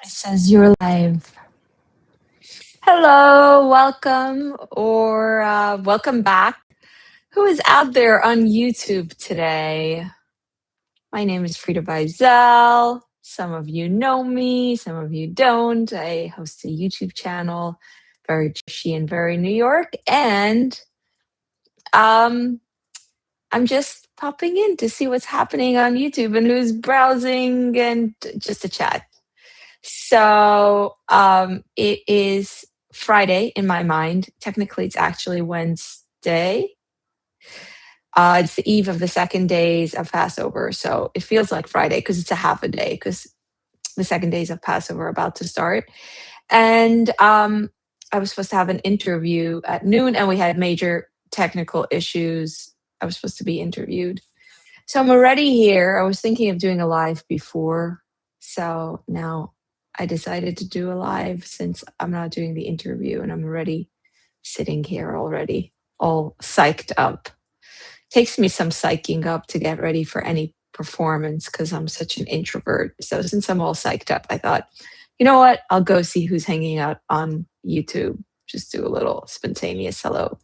It says you're live. Hello, welcome or welcome back. Who is out there on YouTube today? My name is Frida Beisel. Some of you know me, some of you don't. I host a YouTube channel, very Jersey and very New York, and um, I'm just popping in to see what's happening on YouTube and who's browsing and just to chat. So it is Friday in my mind. Technically, it's actually Wednesday. It's the eve of the second days of Passover. So it feels like Friday because it's a half a day because the second days of Passover are about to start. And I was supposed to have an interview at noon and we had major technical issues. I was supposed to be interviewed. So I'm already here. I was thinking of doing a live before. So now I decided to do a live since I'm not doing the interview and I'm already sitting here already, all psyched up. Takes me some psyching up to get ready for any performance because I'm such an introvert. So since I'm all psyched up, I thought, you know what? I'll go see who's hanging out on YouTube. Just do a little spontaneous hello.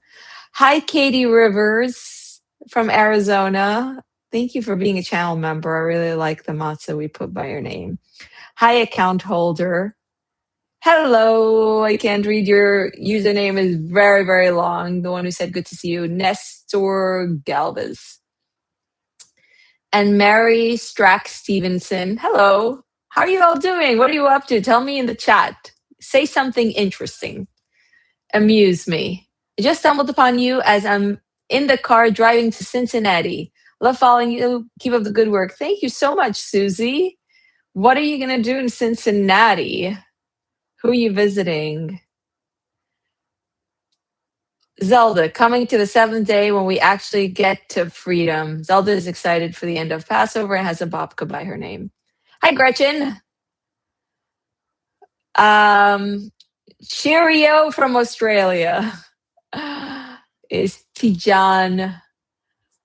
Hi, Katie Rivers from Arizona. Thank you for being a channel member. I really like the matzah we put by your name. Hi, account holder. Hello. I can't read your username is very, very long. The one who said good to see you, Nestor Galvez. And Mary Strack Stevenson. Hello. How are you all doing? What are you up to? Tell me in the chat. Say something interesting. Amuse me. I just stumbled upon you as I'm in the car driving to Cincinnati. Love following you. Keep up the good work. Thank you so much, Susie. What are you going to do in Cincinnati? Who are you visiting? Zelda, coming to the seventh day when we actually get to freedom. Zelda is excited for the end of Passover and has a babka by her name. Hi, Gretchen. Cheerio from Australia. Is Tijan.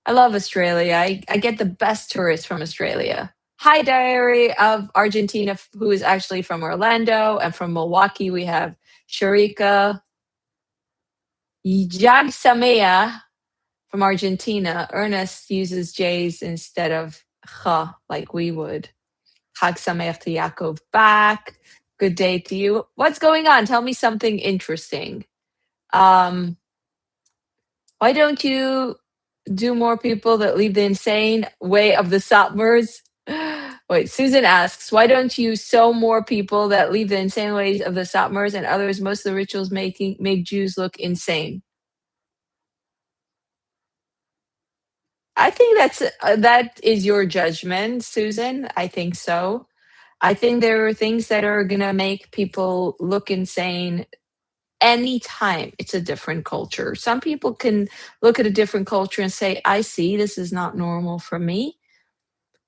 I love Australia. I get the best tourists from Australia. Hi, Diary of Argentina, who is actually from Orlando, and from Milwaukee, we have Sharika. Jag Samea from Argentina. Ernest uses J's instead of Ch, like we would. Chag Sameach to Yaakov back. Good day to you. What's going on? Tell me something interesting. Why don't you do more people that lead the insane way of the Satmars? Wait, Susan asks, why don't you sow more people that leave the insane ways of the Satmars and others? Most of the rituals make Jews look insane. I think that is your judgment, Susan. I think so. I think there are things that are gonna make people look insane anytime it's a different culture. Some people can look at a different culture and say, I see this is not normal for me,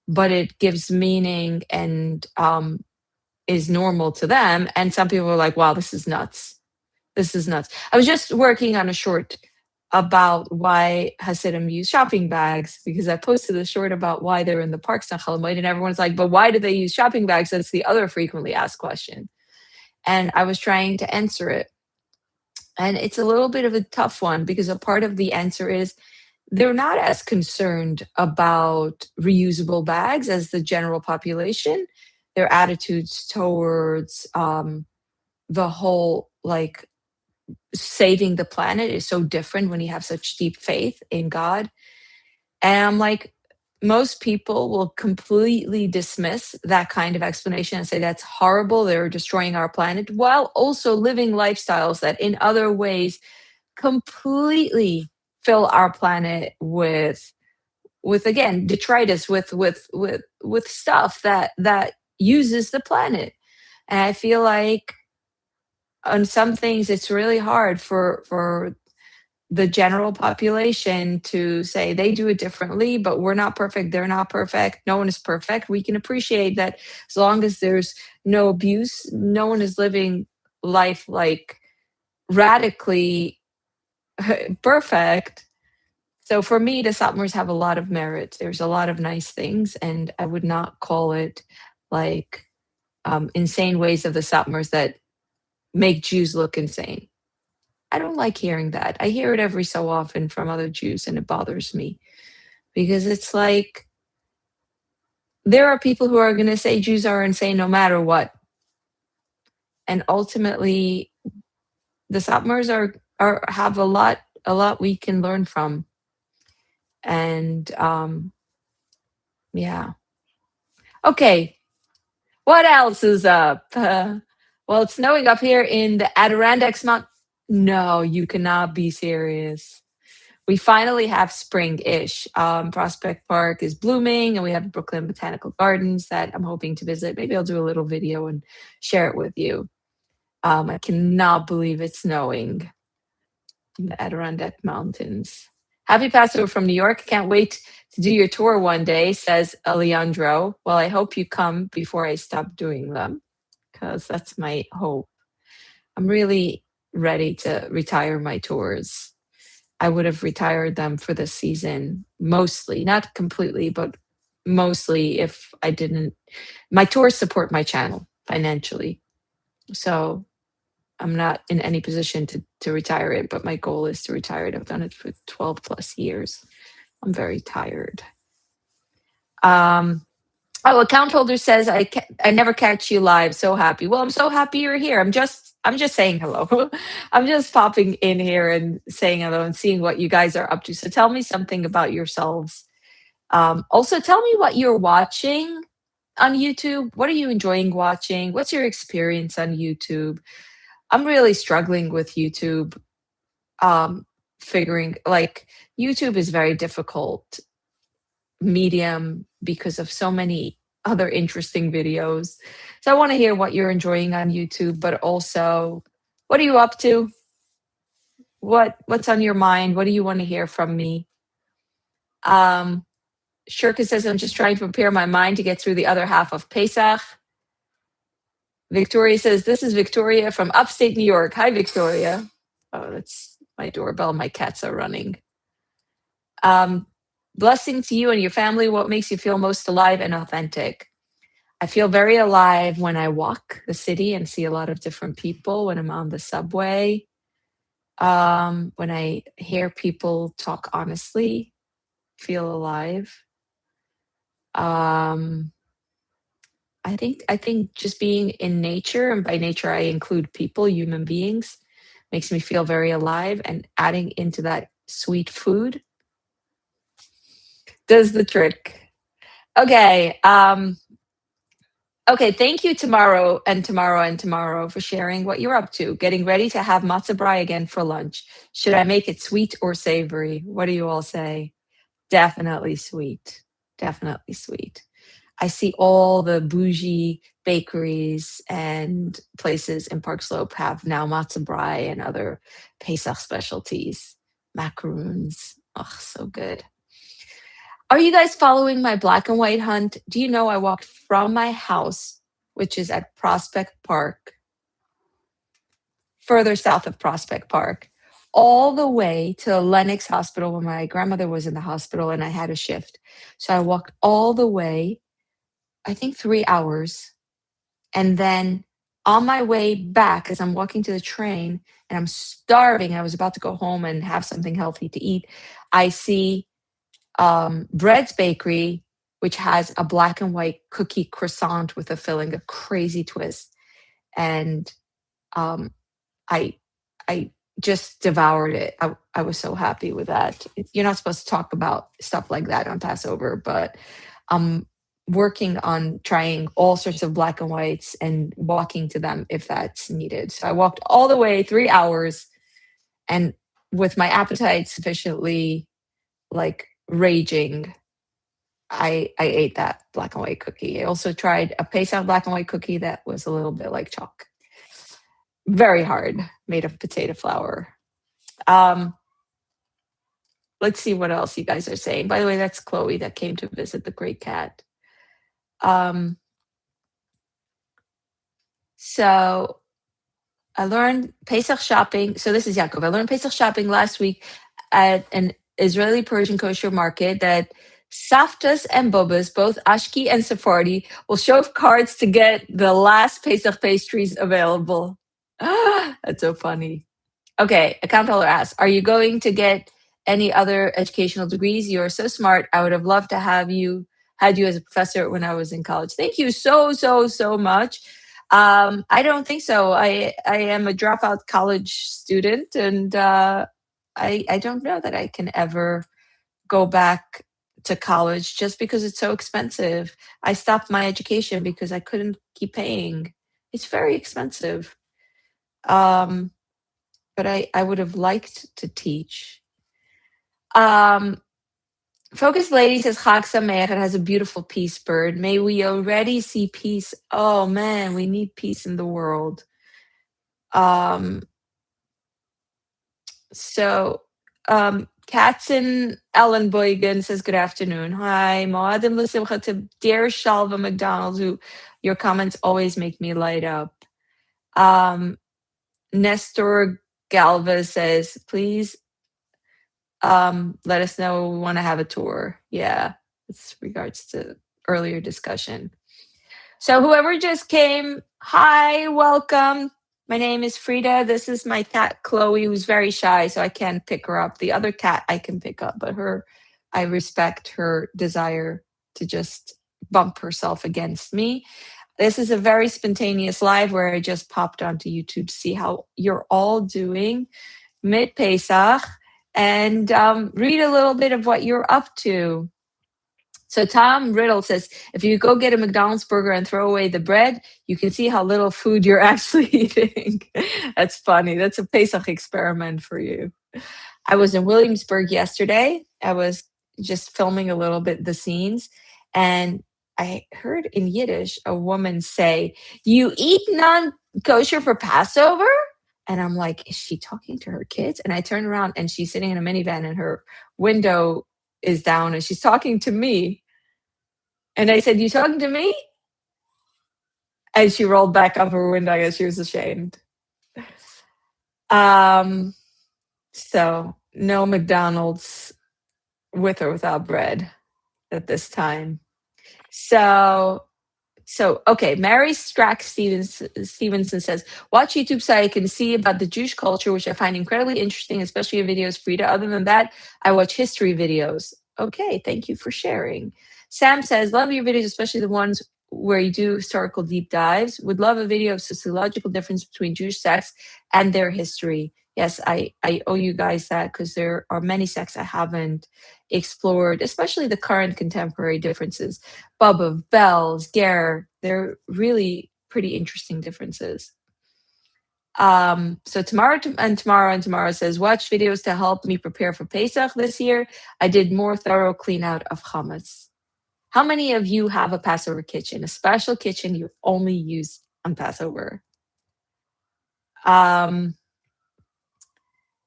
but it gives meaning and is normal to them. And some people are like, wow, this is nuts. This is nuts. I was just working on a short about why Hasidim use shopping bags because I posted a short about why they're in the parks on Chalamoid, and everyone's like, but why do they use shopping bags? That's the other frequently asked question. And I was trying to answer it. And it's a little bit of a tough one because a part of the answer is they're not as concerned about reusable bags as the general population. Their attitudes towards the whole like saving the planet is so different when you have such deep faith in God. And I'm like, most people will completely dismiss that kind of explanation and say that's horrible. They're destroying our planet while also living lifestyles that in other ways completely fill our planet with again detritus with stuff that uses the planet. And I feel like on some things it's really hard for the general population to say they do it differently, but we're not perfect, they're not perfect, no one is perfect. We can appreciate that as long as there's no abuse, no one is living life like radically perfect. So for me, the Satmars have a lot of merit. There's a lot of nice things, and I would not call it like insane ways of the Satmars that make Jews look insane. I don't like hearing that. I hear it every so often from other Jews, and it bothers me because it's like there are people who are going to say Jews are insane no matter what, and ultimately, the Satmars are have a lot we can learn from, and yeah. Okay, what else is up? Well, it's snowing up here in the Adirondacks Mount. No, you cannot be serious. We finally have spring-ish. Prospect Park is blooming, and we have Brooklyn Botanical Gardens that I'm hoping to visit. Maybe I'll do a little video and share it with you. I cannot believe it's snowing in the Adirondack Mountains. Happy Passover from New York. Can't wait to do your tour one day, says Alejandro. Well, I hope you come before I stop doing them, because that's my hope. I'm really ready to retire my tours. I would have retired them for this season, mostly, not completely, but mostly if I didn't. My tours support my channel financially. So I'm not in any position to retire it, but my goal is to retire it. I've done it for 12 plus years. I'm very tired. Account holder says I never catch you live. So happy. Well, I'm so happy you're here. I'm just saying hello. I'm just popping in here and saying hello and seeing what you guys are up to. So tell me something about yourselves. Also, tell me what you're watching on YouTube. What are you enjoying watching? What's your experience on YouTube? I'm really struggling with YouTube. Figuring like YouTube is very difficult medium because of so many other interesting videos. So I want to hear what you're enjoying on YouTube, but also what are you up to? What's on your mind? What do you want to hear from me? Um Shirka says I'm just trying to prepare my mind to get through the other half of Pesach. Victoria says this is Victoria from upstate New York. Hi Victoria. Oh, that's my doorbell. My cats are running. Blessing to you and your family. What makes you feel most alive and authentic? I feel very alive when I walk the city and see a lot of different people, when I'm on the subway, when I hear people talk honestly, feel alive. Um, I think just being in nature, and by nature I include people, human beings, makes me feel very alive, and adding into that sweet food does the trick. Okay. Okay, thank you tomorrow and tomorrow and tomorrow for sharing what you're up to. Getting ready to have matzo brie again for lunch. Should I make it sweet or savory? What do you all say? Definitely sweet. Definitely sweet. I see all the bougie bakeries and places in Park Slope have now matzo brie and other Pesach specialties, macaroons. Oh, so good. Are you guys following my black and white hunt? Do you know I walked from my house, which is at Prospect Park, further south of Prospect Park, all the way to the Lenox Hospital when my grandmother was in the hospital and I had a shift. So I walked all the way, I think 3 hours. And then on my way back, as I'm walking to the train and I'm starving, I was about to go home and have something healthy to eat. I see Bread's Bakery, which has a black and white cookie croissant with a filling, a crazy twist. And um, I I just devoured it. I was so happy with that. You're not supposed to talk about stuff like that on Passover, but I'm working on trying all sorts of black and whites and walking to them if that's needed. So I walked all the way 3 hours, and with my appetite sufficiently like raging, I ate that black and white cookie. I also tried a Pesach black and white cookie that was a little bit like chalk. Very hard, made of potato flour. Um, let's see what else you guys are saying. By the way, that's Chloe that came to visit the great cat. Um, so I learned Pesach shopping. So this is Yaakov. I learned Pesach shopping last week at an Israeli Persian kosher market that Saftas and Bobas, both Ashki and Sephardi, will show cards to get the last Pesach pastries available. That's so funny. Okay, account holder asks, are you going to get any other educational degrees? You're so smart. I would have loved to have had you as a professor when I was in college. Thank you so much. I don't think so. I am a dropout college student, and I don't know that I can ever go back to college just because it's so expensive. I stopped my education because I couldn't keep paying. It's very expensive. Um, but I would have liked to teach. Um, Focus Lady says Chag Sameach. It has a beautiful peace bird. May we already see peace. Oh man, we need peace in the world. Um, so Katzen Ellenboygen says good afternoon. Hi, Moadim L'Simcha to dear Shalva McDonald, who your comments always make me light up. Nestor Galva says, please let us know we want to have a tour. Yeah, it's regards to earlier discussion. So whoever just came, hi, welcome. My name is Frida. This is my cat Chloe, who's very shy, so I can't pick her up. The other cat I can pick up, but I respect her desire to just bump herself against me. This is a very spontaneous live where I just popped onto YouTube to see how you're all doing mid-Pesach and read a little bit of what you're up to. So Tom Riddle says, if you go get a McDonald's burger and throw away the bread, you can see how little food you're actually eating. That's funny. That's a Pesach experiment for you. I was in Williamsburg yesterday. I was just filming a little bit the scenes, and I heard in Yiddish a woman say, "You eat non-kosher for Passover?" And I'm like, is she talking to her kids? And I turn around and she's sitting in a minivan and her window is down and she's talking to me. And I said, you talking to me? And she rolled back up her window. I guess she was ashamed. So no McDonald's with or without bread at this time. So okay, Mary Strack Stevenson says, watch YouTube so I can see about the Jewish culture, which I find incredibly interesting, especially your videos, Frida. Other than that, I watch history videos. Okay, thank you for sharing. Sam says, love your videos, especially the ones where you do historical deep dives. Would love a video of sociological difference between Jewish sects and their history. Yes, I owe you guys that because there are many sects I haven't explored, especially the current contemporary differences. Bubba, Bells, Ger, they're really pretty interesting differences. So tomorrow says, watch videos to help me prepare for Pesach this year. I did more thorough clean out of chametz. How many of you have a Passover kitchen, a special kitchen you only use on Passover?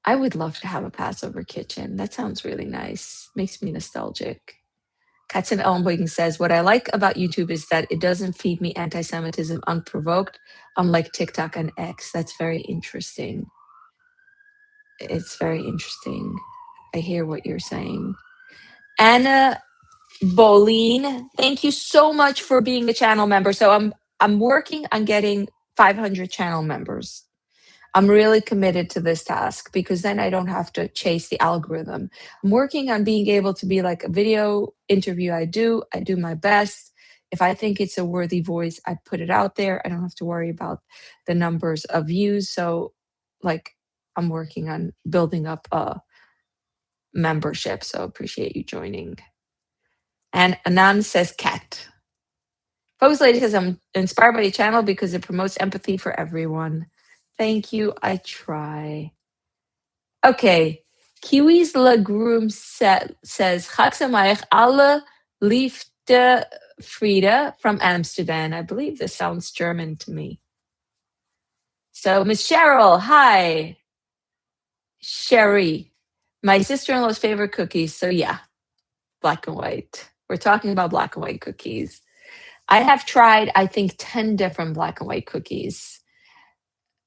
I would love to have a Passover kitchen. That sounds really nice. Makes me nostalgic. Katzen Ellenbogen says, what I like about YouTube is that it doesn't feed me anti-Semitism unprovoked, unlike TikTok and X. That's very interesting. It's very interesting. I hear what you're saying. Anna Boline, thank you so much for being a channel member. So I'm working on getting 500 channel members. I'm really committed to this task because then I don't have to chase the algorithm. I'm working on being able to be like a video interview I do my best. If I think it's a worthy voice, I put it out there. I don't have to worry about the numbers of views. So like I'm working on building up a membership. So appreciate you joining. And Anand says cat. Focus Lady says, I'm inspired by your channel because it promotes empathy for everyone. Thank you. I try. Okay. Kiwis Lagroom says, Chag Sameach alle liefde Frida from Amsterdam. I believe this sounds German to me. So, Miss Cheryl, hi. Sherry, my sister-in-law's favorite cookies. So yeah, black and white. We're talking about black and white cookies. I have tried, I think, 10 different black and white cookies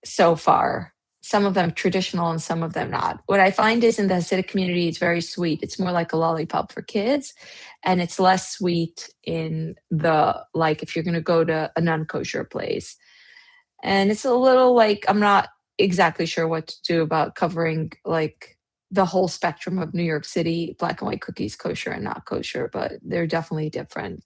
so far. some of them traditional and some of them not. What I find is in the Hasidic community, it's very sweet. It's more like a lollipop for kids, and it's less sweet in the like if you're going to go to a non-kosher place. And it's a little like I'm not exactly sure what to do about covering like the whole spectrum of New York City, black and white cookies, kosher and not kosher, but they're definitely different.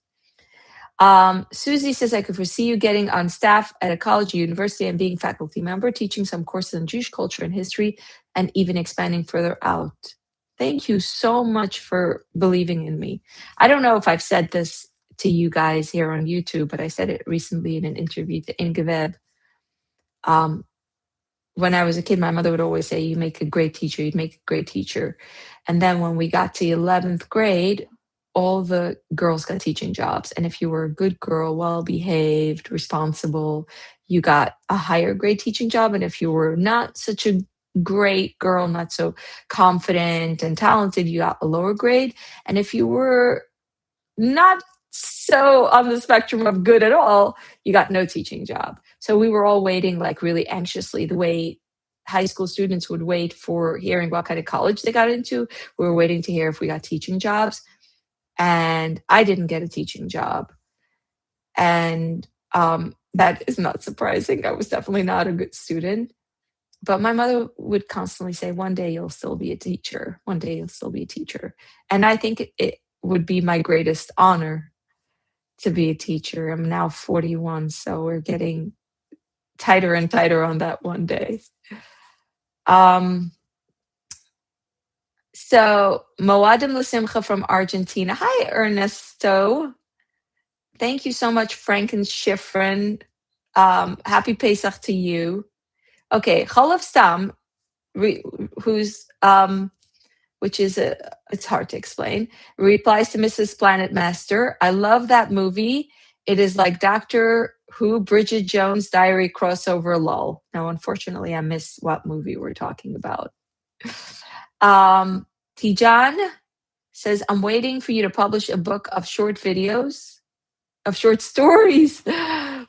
Susie says, I could foresee you getting on staff at a college or university and being faculty member, teaching some courses on Jewish culture and history, and even expanding further out. Thank you so much for believing in me. I don't know if I've said this to you guys here on YouTube, but I said it recently in an interview to Inge Webb. When I was a kid, my mother would always say, you make a great teacher, you'd make a great teacher. And then when we got to 11th grade, all the girls got teaching jobs. And if you were a good girl, well behaved, responsible, you got a higher grade teaching job. And if you were not such a great girl, not so confident and talented, you got a lower grade. And if you were not so on the spectrum of good at all, you got no teaching job. So we were all waiting like really anxiously the way high school students would wait for hearing what kind of college they got into. We were waiting to hear if we got teaching jobs. And I didn't get a teaching job. And that is not surprising. I was definitely not a good student. But my mother would constantly say, one day you'll still be a teacher. One day you'll still be a teacher. And I think it would be my greatest honor to be a teacher. I'm now 41, so we're getting tighter and tighter on that one day. So Moadim L'Simcha from Argentina. Hi, Ernesto. Thank you so much, Franken Schifrin. Happy Pesach to you. Okay, Cholav Stam, who's which is it's hard to explain, replies to Mrs. Planet Master. I love that movie. It is like Doctor Who, Bridget Jones' Diary crossover lull. Now, unfortunately, I missed what movie we're talking about. Tijan says, I'm waiting for you to publish a book of short videos, of short stories.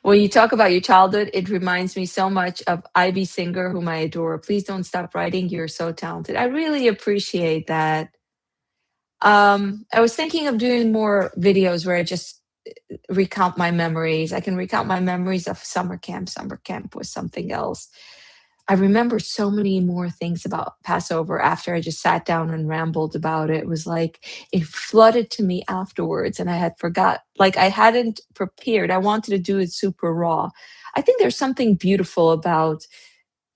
When you talk about your childhood, it reminds me so much of Ivy Singer, whom I adore. Please don't stop writing. You're so talented. I really appreciate that. I was thinking of doing more videos where I just recount my memories. I can recount my memories of summer camp. Summer camp was something else. I remember so many more things about Passover after I just sat down and rambled about it. It was like it flooded to me afterwards, and I had forgot, like I hadn't prepared. I wanted to do it super raw. I think there's something beautiful about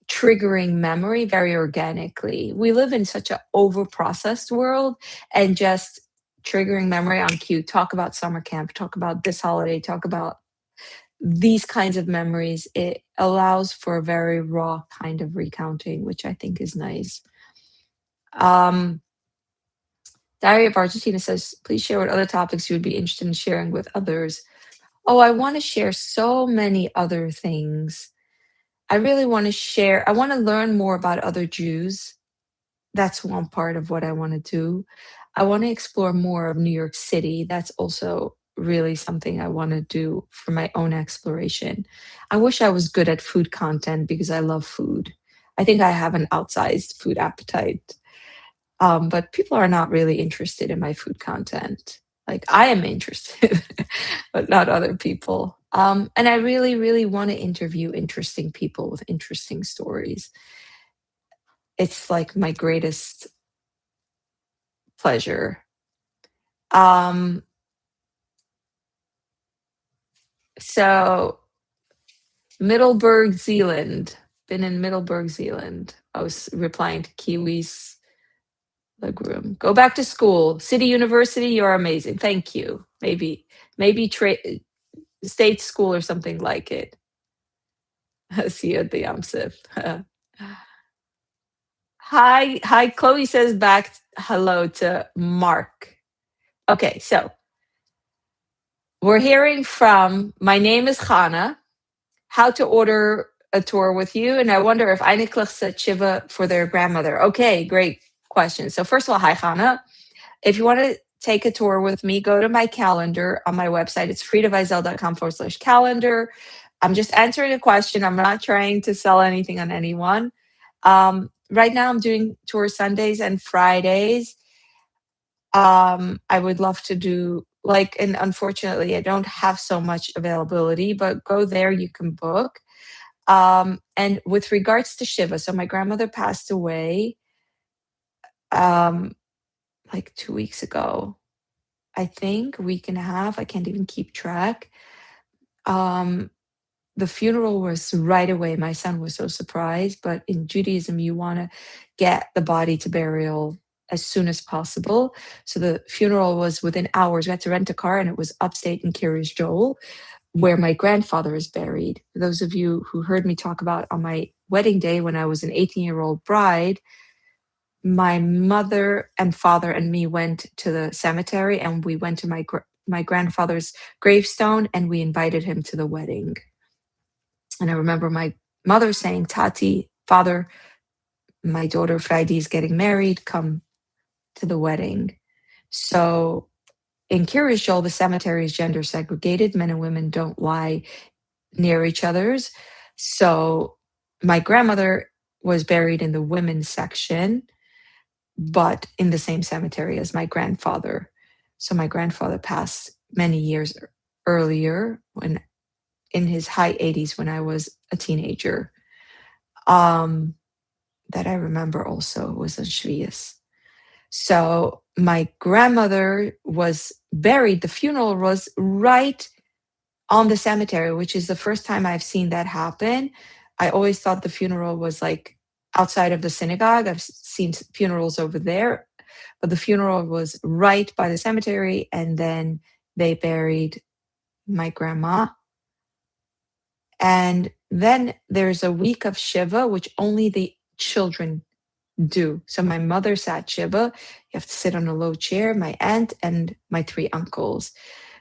triggering memory very organically. We live in such an over-processed world, and just triggering memory on cue. Talk about summer camp, talk about this holiday, talk about these kinds of memories. It allows for a very raw kind of recounting, which I think is nice. Diary of Argentina says, please share what other topics you would be interested in sharing with others. Oh, I want to share so many other things. I really want to share. I want to learn more about other Jews. That's one part of what I want to do. I want to explore more of New York City. That's also really something I want to do for my own exploration. I wish I was good at food content because I love food. I think I have an outsized food appetite. But people are not really interested in my food content. Like I am interested, but not other people. And I really, really want to interview interesting people with interesting stories. It's like my greatest pleasure. So Middleburg, Zealand. Been in Middleburg, Zealand. I was replying to Kiwi's Legroom. Go back to school. City University, you're amazing. Thank you. Maybe state school or something like it. See you at the Yamsif. Hi. Chloe says back hello to Mark. Okay, so we're hearing from my name is Chana. How to order a tour with you, and I wonder if Einiglich said Shiva for their grandmother. Okay, great question. So first of all, hi Chana. If you want to take a tour with me, go to my calendar on my website. It's fridavizel.com/calendar. I'm just answering a question. I'm not trying to sell anything on anyone. Right now, I'm doing tour Sundays and Fridays. I would love to do like, and unfortunately, I don't have so much availability, but go there, you can book. And with regards to Shiva, so my grandmother passed away um, like 2 weeks ago, I think, a week and a half. I can't even keep track. Um, the funeral was right away. My son was so surprised, but in Judaism, you want to get the body to burial as soon as possible. So the funeral was within hours. We had to rent a car, and it was upstate in Kiryas Joel, where my grandfather is buried. For those of you who heard me talk about on my wedding day when I was an 18-year-old bride, my mother and father and me went to the cemetery, and we went to my grandfather's gravestone, and we invited him to the wedding. And I remember my mother saying, Tati, father, my daughter Friday is getting married, come to the wedding. So in Kiryas Joel, the cemetery is gender segregated. Men and women don't lie near each other's. So my grandmother was buried in the women's section, but in the same cemetery as my grandfather. So my grandfather passed many years earlier, when in his high 80s, when I was a teenager. Um, that I remember also was on Shvius. So my grandmother was buried. The funeral was right on the cemetery, which is the first time I've seen that happen. I always thought the funeral was like outside of the synagogue. I've seen funerals over there, but the funeral was right by the cemetery, and then they buried my grandma. And then there's a week of Shiva, which only the children do. So my mother sat Shiva. You have to sit on a low chair, my aunt and my three uncles.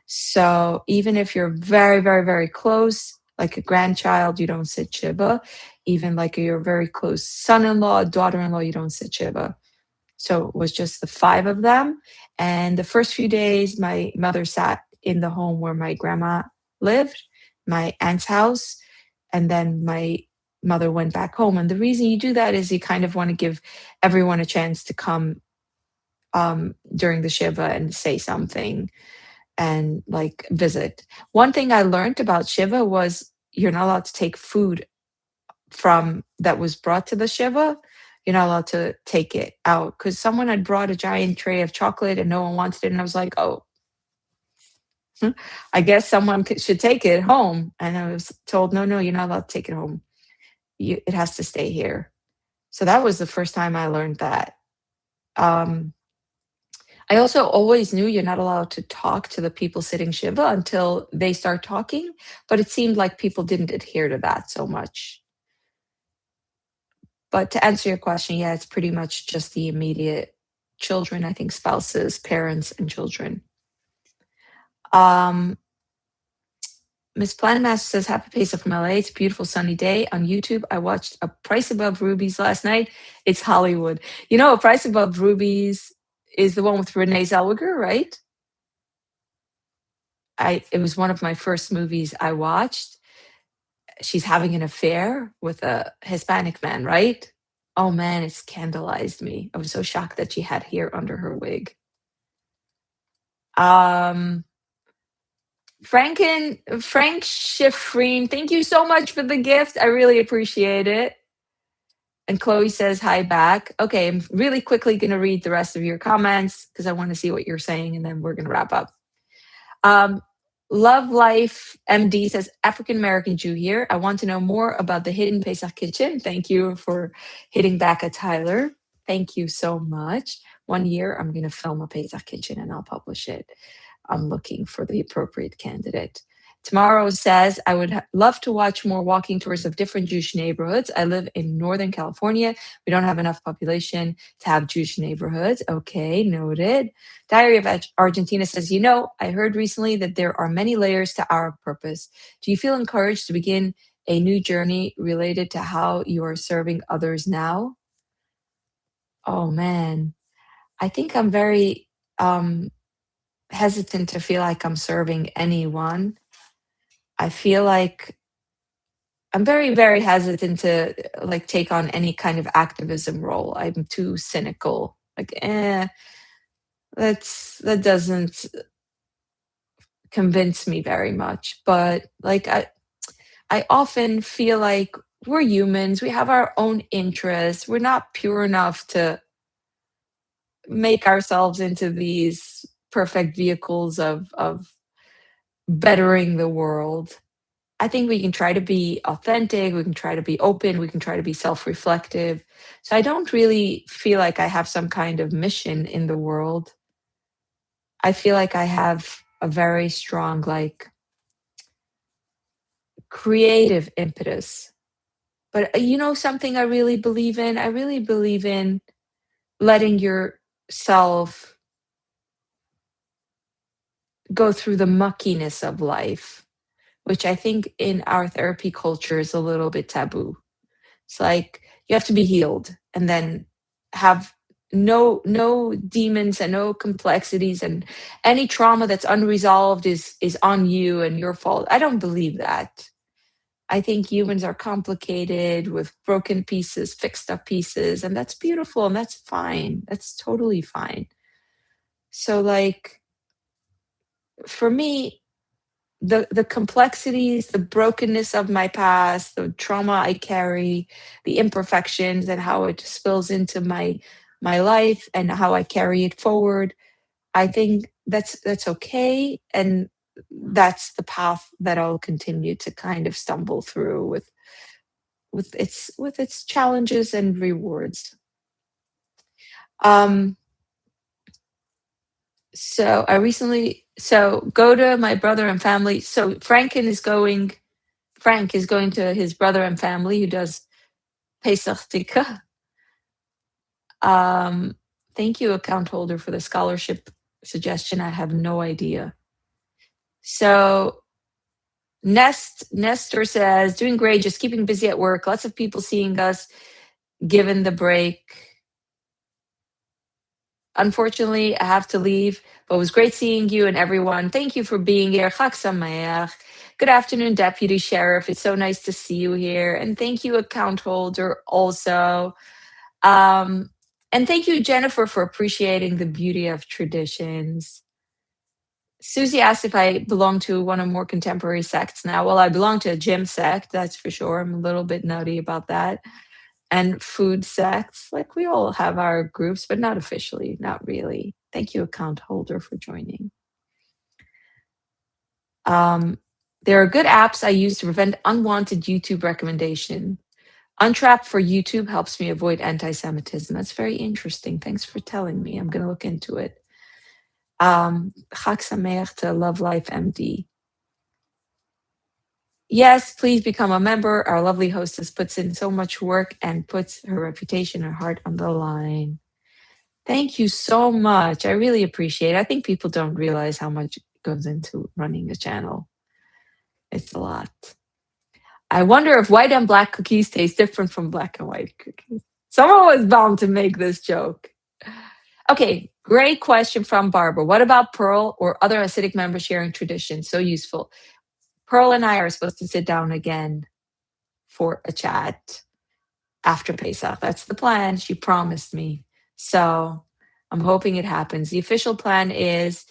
So even if you're very, very, very close, like a grandchild, you don't sit Shiva. Even like your very close son-in-law, daughter-in-law, you don't sit Shiva. So it was just the five of them. And the first few days, my mother sat in the home where my grandma lived, my aunt's house. And then my mother went back home. And the reason you do that is you kind of want to give everyone a chance to come during the Shiva and say something and like visit. One thing I learned about Shiva was you're not allowed to take food from that was brought to the Shiva. You're not allowed to take it out because someone had brought a giant tray of chocolate and no one wanted it. And I was like, oh, I guess someone should take it home. And I was told, no, no, you're not allowed to take it home. It has to stay here. So that was the first time I learned that. Um, I also always knew you're not allowed to talk to the people sitting Shiva until they start talking, but it seemed like people didn't adhere to that so much. But to answer your question, yeah, it's pretty much just the immediate children, I think spouses, parents, and children. Um, Miss Planmaster says, Happy Pesach from LA. It's a beautiful sunny day. On YouTube, I watched A Price Above Rubies last night. It's Hollywood. You know, A Price Above Rubies is the one with Renee Zellweger, right? It was one of my first movies I watched. She's having an affair with a Hispanic man, right? Oh man, it scandalized me. I was so shocked that she had hair under her wig. Um, Frank Schifrin, thank you so much for the gift. I really appreciate it. And Chloe says hi back. Okay, I'm really quickly going to read the rest of your comments because I want to see what you're saying, and then we're going to wrap up. Um, Love Life MD says, African American Jew here. I want to know more about the Hidden Pesach Kitchen. Thank you for hitting back at Tyler. Thank you so much. One year, I'm going to film a Pesach Kitchen and I'll publish it. I'm looking for the appropriate candidate. Tomorrow says, I would love to watch more walking tours of different Jewish neighborhoods. I live in Northern California. We don't have enough population to have Jewish neighborhoods. Okay, noted. Diary of Argentina says, I heard recently that there are many layers to our purpose. Do you feel encouraged to begin a new journey related to how you are serving others now? Oh man, I think I'm very hesitant to feel like I'm serving anyone. I feel like I'm very, very hesitant to like take on any kind of activism role. I'm too cynical. Like, that doesn't convince me very much. But like I often feel like we're humans. We have our own interests. We're not pure enough to make ourselves into these perfect vehicles of bettering the world. I think we can try to be authentic, we can try to be open, we can try to be self-reflective. So I don't really feel like I have some kind of mission in the world. I feel like I have a very strong like creative impetus. But you know something I really believe in? I really believe in letting yourself go through the muckiness of life, which I think in our therapy culture is a little bit taboo. It's like you have to be healed and then have no demons and no complexities, and any trauma that's unresolved is on you and your fault. I don't believe that. I think humans are complicated with broken pieces, fixed up pieces, and that's beautiful and that's fine. That's totally fine. So like for me, the complexities, the brokenness of my past, the trauma I carry, the imperfections and how it spills into my life and how I carry it forward. I think that's okay, and that's the path that I'll continue to kind of stumble through with its challenges and rewards. Um so go to my brother and family. So Frank is going to his brother and family who does Pesach Tikka. Um, Thank you, account holder, for the scholarship suggestion. I have no idea. So Nestor says, doing great, just keeping busy at work. Lots of people seeing us given the break. Unfortunately, I have to leave, but it was great seeing you and everyone. Thank you for being here. Chag Sameach. Good afternoon, Deputy Sheriff. It's so nice to see you here. And thank you, account holder, also. Um, and thank you, Jennifer, for appreciating the beauty of traditions. Susie asked if I belong to one of more contemporary sects now. Well, I belong to a gym sect, that's for sure. I'm a little bit nutty about that. And food sects, like we all have our groups, but not officially, not really. Thank you, account holder, for joining. Um, there are good apps I use to prevent unwanted YouTube recommendation. Untrap for YouTube helps me avoid anti-Semitism. That's very interesting. Thanks for telling me. I'm going to look into it. Chag Sameach to Love Life MD. Yes, please become a member. Our lovely hostess puts in so much work and puts her reputation and heart on the line. Thank you so much. I really appreciate it. I think people don't realize how much goes into running a channel. It's a lot. I wonder if white and black cookies taste different from black and white cookies. Someone was bound to make this joke. Okay, great question from Barbara. What about Pearl or other Hasidic members sharing traditions? So useful. Pearl and I are supposed to sit down again for a chat after Pesach. That's the plan. She promised me. So I'm hoping it happens. The official plan is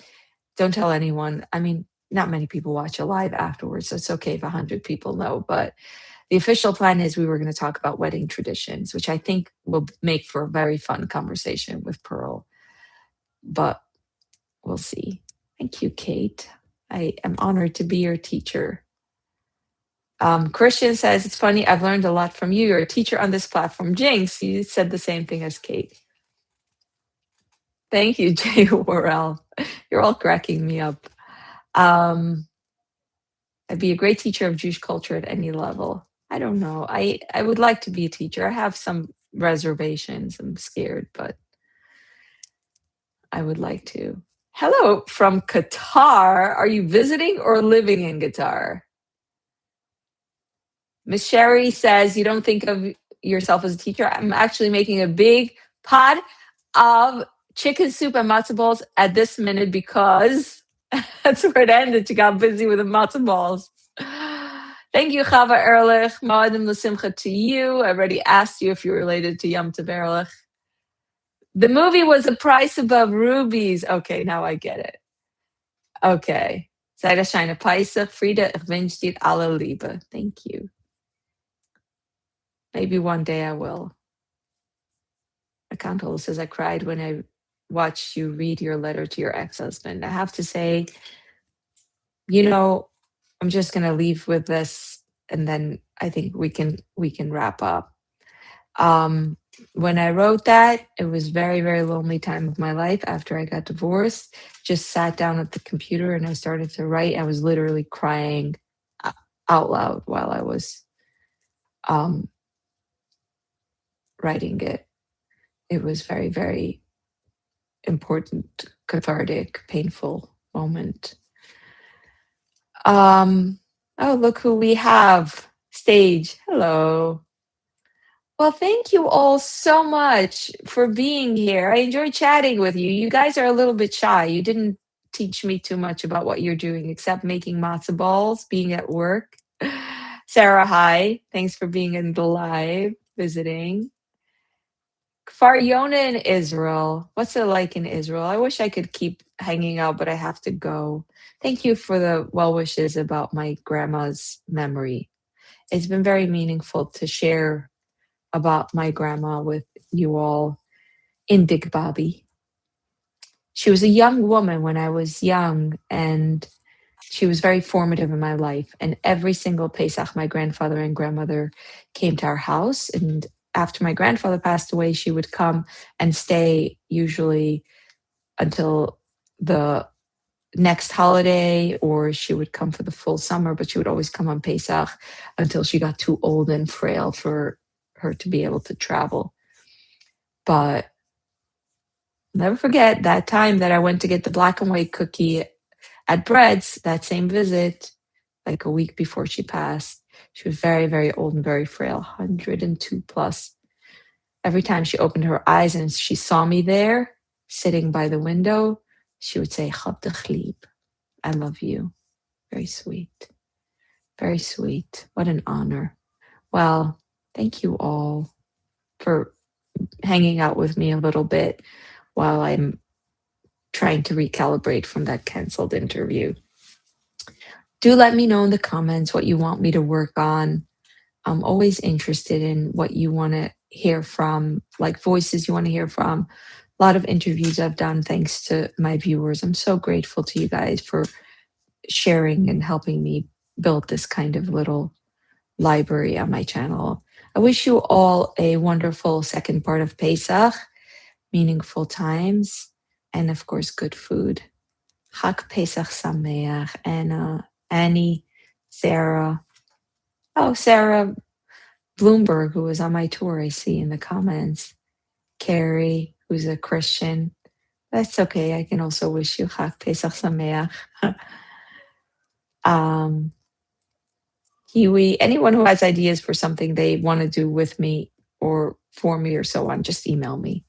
don't tell anyone. I mean, not many people watch a live afterwards, so it's okay if 100 people know. But the official plan is we were going to talk about wedding traditions, which I think will make for a very fun conversation with Pearl. But we'll see. Thank you, Kate. I am honored to be your teacher. Christian says, it's funny, I've learned a lot from you. You're a teacher on this platform. Jinx, you said the same thing as Kate. Thank you, Jay Worrell. You're all cracking me up. I'd be a great teacher of Jewish culture at any level. I don't know. I would like to be a teacher. I have some reservations. I'm scared, but I would like to. Hello from Qatar. Are you visiting or living in Qatar? Miss Sherry says you don't think of yourself as a teacher. I'm actually making a big pot of chicken soup and matzo balls at this minute because that's where it ended. She got busy with the matzo balls. Thank you, Chava Ehrlich. Ma'adim l'simcha to you. I already asked you if you're related to Yom Tov Ehrlich. The movie was A Price Above Rubies. Okay, now I get it. Okay. Sei das scheine Peisach, Frieda, ich wünsche dir alle Liebe. Thank you. Maybe one day I will. Account holder says, I cried when I watched you read your letter to your ex-husband. I have to say, I'm just gonna leave with this, and then I think we can wrap up. Um, when I wrote that, it was very, very lonely time of my life after I got divorced. Just sat down at the computer and I started to write. I was literally crying out loud while I was um, writing it. It was very, very important, cathartic, painful moment. Oh, look who we have. Stage. Hello. Well, thank you all so much for being here. I enjoyed chatting with you. You guys are a little bit shy. You didn't teach me too much about what you're doing except making matzo balls, being at work. Sarah, hi. Thanks for being in the live, visiting. Faryona in Israel. What's it like in Israel? I wish I could keep hanging out, but I have to go. Thank you for the well wishes about my grandma's memory. It's been very meaningful to share about my grandma with you all in Bobby. She was a young woman when I was young, and she was very formative in my life. And every single Pesach, my grandfather and grandmother came to our house. And after my grandfather passed away, she would come and stay usually until the next holiday, or she would come for the full summer, but she would always come on Pesach until she got too old and frail for her to be able to travel. But never forget that time that I went to get the black and white cookie at Bread's, that same visit, like a week before she passed. She was very, very old and very frail, 102 plus. Every time she opened her eyes and she saw me there, sitting by the window, she would say, "Chab dich lieb." I love you. Very sweet. Very sweet. What an honor. Well, thank you all for hanging out with me a little bit while I'm trying to recalibrate from that canceled interview. Do let me know in the comments what you want me to work on. I'm always interested in what you want to hear from, like voices you want to hear from. A lot of interviews I've done thanks to my viewers. I'm so grateful to you guys for sharing and helping me build this kind of little library on my channel. I wish you all a wonderful second part of Pesach, meaningful times, and of course, good food. Chag Pesach Sameach, Anna, Annie, Sarah. Oh, Sarah Bloomberg, who was on my tour, I see in the comments. Carrie, who's a Christian. That's okay. I can also wish you Chag Pesach Sameach. Huey, anyone who has ideas for something they want to do with me or for me or so on, just email me.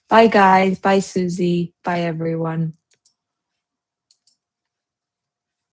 Bye, guys. Bye, Susie. Bye, everyone.